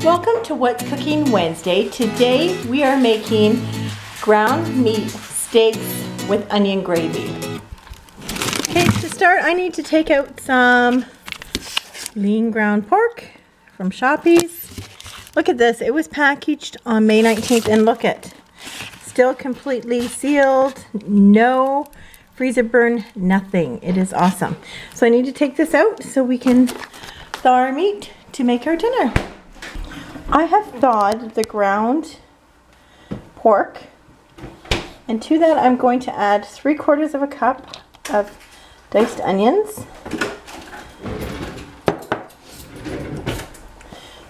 Welcome to What's Cooking Wednesday. Today we are making ground meat steaks with onion gravy. Okay, to start I need to take out some lean ground pork from Shoppies. Look at this, it was packaged on May 19th and look at, still completely sealed, no freezer burn, nothing. It is awesome. So I need to take this out so we can thaw our meat to make our dinner. I have thawed the ground pork, and to that I'm going to add 3/4 of a cup of diced onions,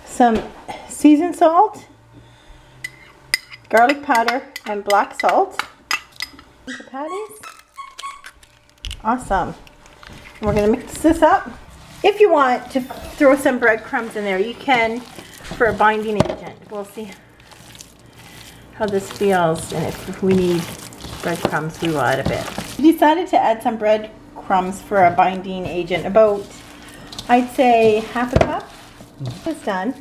some seasoned salt, garlic powder, and black salt. The patties. Awesome. And we're going to mix this up. If you want to throw some breadcrumbs in there, you can for a binding agent. We'll see how this feels, and if we need breadcrumbs, we will add a bit. We decided to add some breadcrumbs for a binding agent, about, I'd say, half a cup. It's done.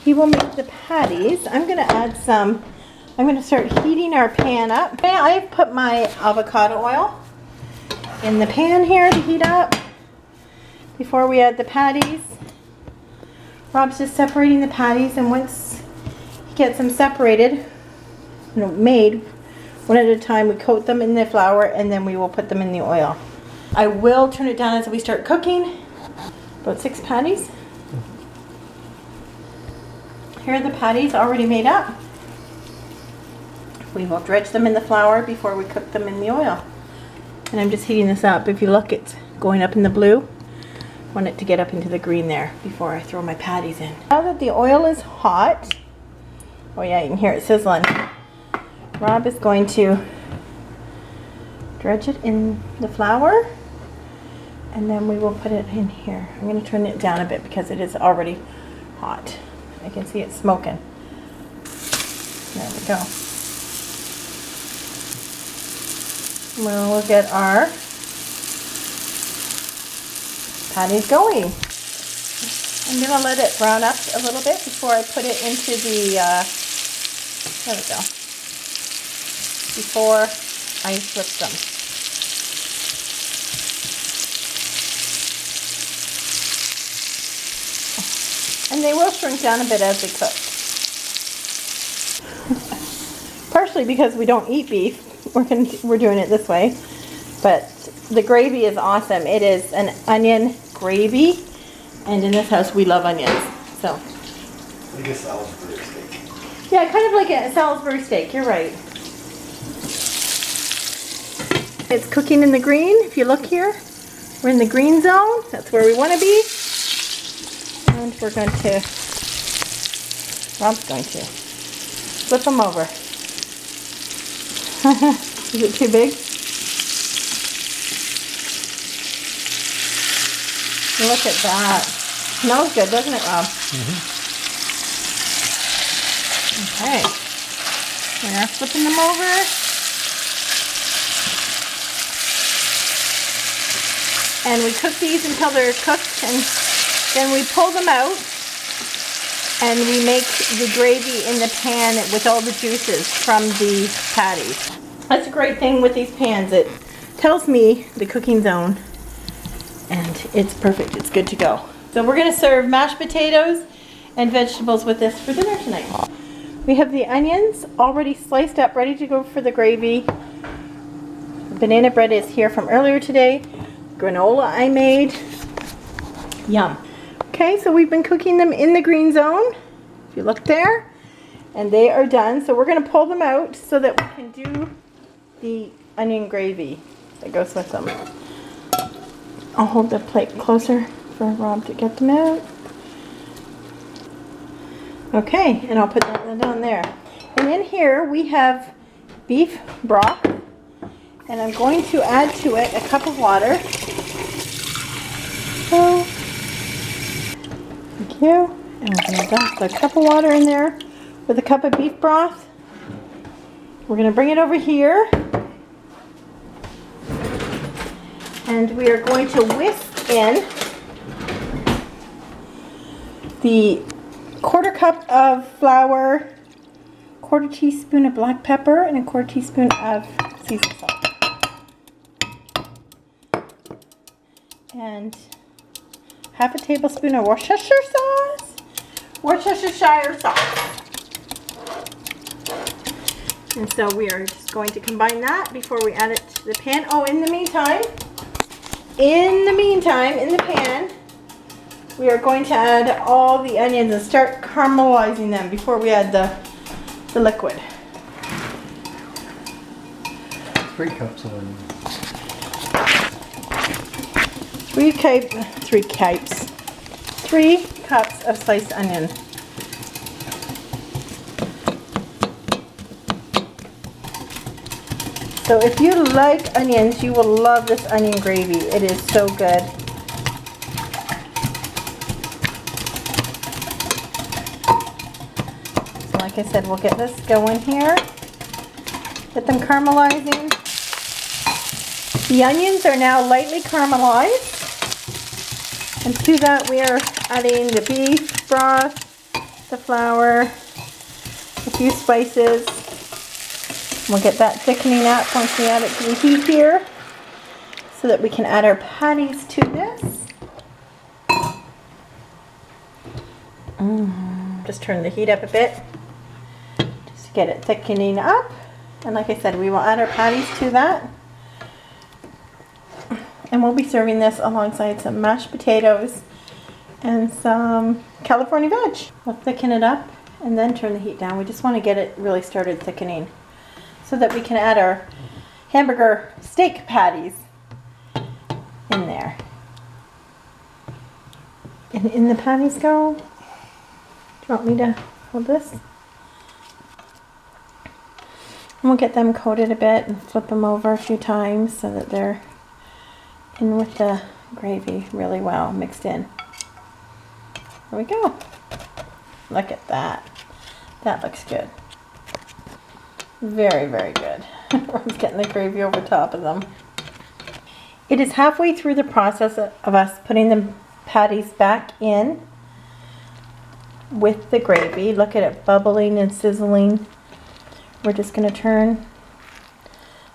He will make the patties. I'm going to add some, I'm going to start heating our pan up. I've put my avocado oil in the pan here to heat up before we add the patties. Rob's just separating the patties, and once he gets them separated, made one at a time, we coat them in the flour and then we will put them in the oil. I will turn it down as we start cooking. About 6 patties. Here are the patties already made up. We will dredge them in the flour before we cook them in the oil. And I'm just heating this up. If you look, it's going up in the blue. I want it to get up into the green there before I throw my patties in. Now that the oil is hot, oh yeah, you can hear it sizzling. Rob is going to dredge it in the flour, and then we will put it in here. I'm going to turn it down a bit because it is already hot. I can see it smoking. There we go. We'll get our patties going. I'm going to let it brown up a little bit before I put it into the, there we go, before I flip them. And they will shrink down a bit as they cook. Partially because we don't eat beef, we're doing it this way, but the gravy is awesome. It is an onion gravy, and in this house we love onions. So, like a Salisbury steak. Yeah, kind of like a Salisbury steak. You're right. It's cooking in the green. If you look here, we're in the green zone. That's where we want to be. And we're going to, Rob's going to flip them over. Is it too big? Look at that. Smells good, doesn't it, Rob? Mm-hmm. Okay. We're flipping them over. And we cook these until they're cooked, and then we pull them out and we make the gravy in the pan with all the juices from the patties. That's a great thing with these pans. It tells me the cooking zone, and it's perfect. It's good to go. So we're going to serve mashed potatoes and vegetables with this for dinner tonight. We have the onions already sliced up, ready to go for the gravy. Banana bread is here from earlier today. Granola I made. Yum. Okay, so we've been cooking them in the green zone, if you look there, and they are done. So we're going to pull them out so that we can do the onion gravy that goes with them. I'll hold the plate closer for Rob to get them out. Okay, and I'll put that down there. And in here we have beef broth, and I'm going to add to it a cup of water. So, thank you. And we're going to dump a cup of water in there with a cup of beef broth. We're going to bring it over here. And we are going to whisk in the 1/4 cup of flour, 1/4 teaspoon of black pepper, and a 1/4 teaspoon of seasoned salt. And 1/2 tablespoon of Worcestershire sauce. And so we are just going to combine that before we add it to the pan. Oh, in the meantime, in the pan, we are going to add all the onions and start caramelizing them before we add the liquid. 3 cups of onion. 3 cups of sliced onion. So if you like onions, you will love this onion gravy. It is so good. So like I said, we'll get this going here. Get them caramelizing. The onions are now lightly caramelized. And to that we are adding the beef broth, the flour, a few spices. We'll get that thickening up once we add it to the heat here so that we can add our patties to this. Just turn the heat up a bit just to get it thickening up. And like I said, we will add our patties to that. And we'll be serving this alongside some mashed potatoes and some California veg. We'll thicken it up and then turn the heat down. We just want to get it really started thickening so that we can add our hamburger steak patties in there. And in the patties go. Do you want me to hold this? And we'll get them coated a bit and flip them over a few times so that they're in with the gravy really well mixed in. There we go. Look at that. That looks good. Very, very good. I'm getting the gravy over top of them. It is halfway through the process of us putting the patties back in with the gravy. Look at it bubbling and sizzling. We're just going to turn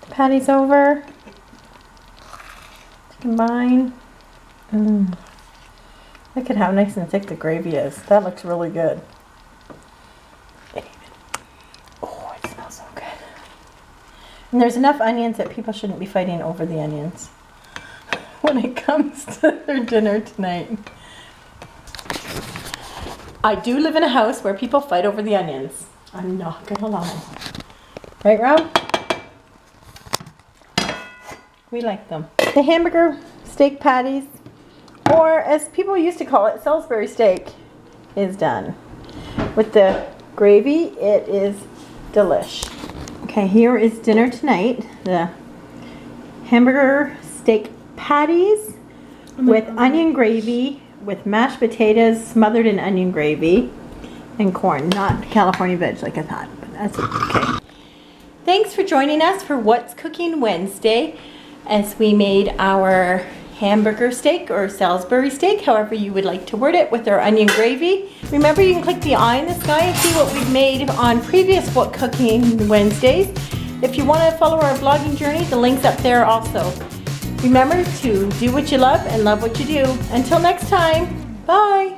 the patties over to combine. Look at how nice and thick the gravy is. That looks really good. Oh, it smells so good. And there's enough onions that people shouldn't be fighting over the onions when it comes to their dinner tonight. I do live in a house where people fight over the onions. I'm not gonna lie. Right, Rob? We like them. The hamburger steak patties, or as people used to call it, Salisbury steak, is done. With the gravy, it is delish. Okay, here is dinner tonight. The hamburger steak patties with onion gravy, with mashed potatoes smothered in onion gravy, and corn. Not California veg like I thought, but that's okay. Thanks for joining us for What's Cooking Wednesday as we made our hamburger steak or Salisbury steak, however you would like to word it, with our onion gravy. Remember, you can click the eye in the sky and see what we've made on previous What Cooking Wednesdays. If you want to follow our vlogging journey, the link's up there also. Remember to do what you love and love what you do. Until next time, bye.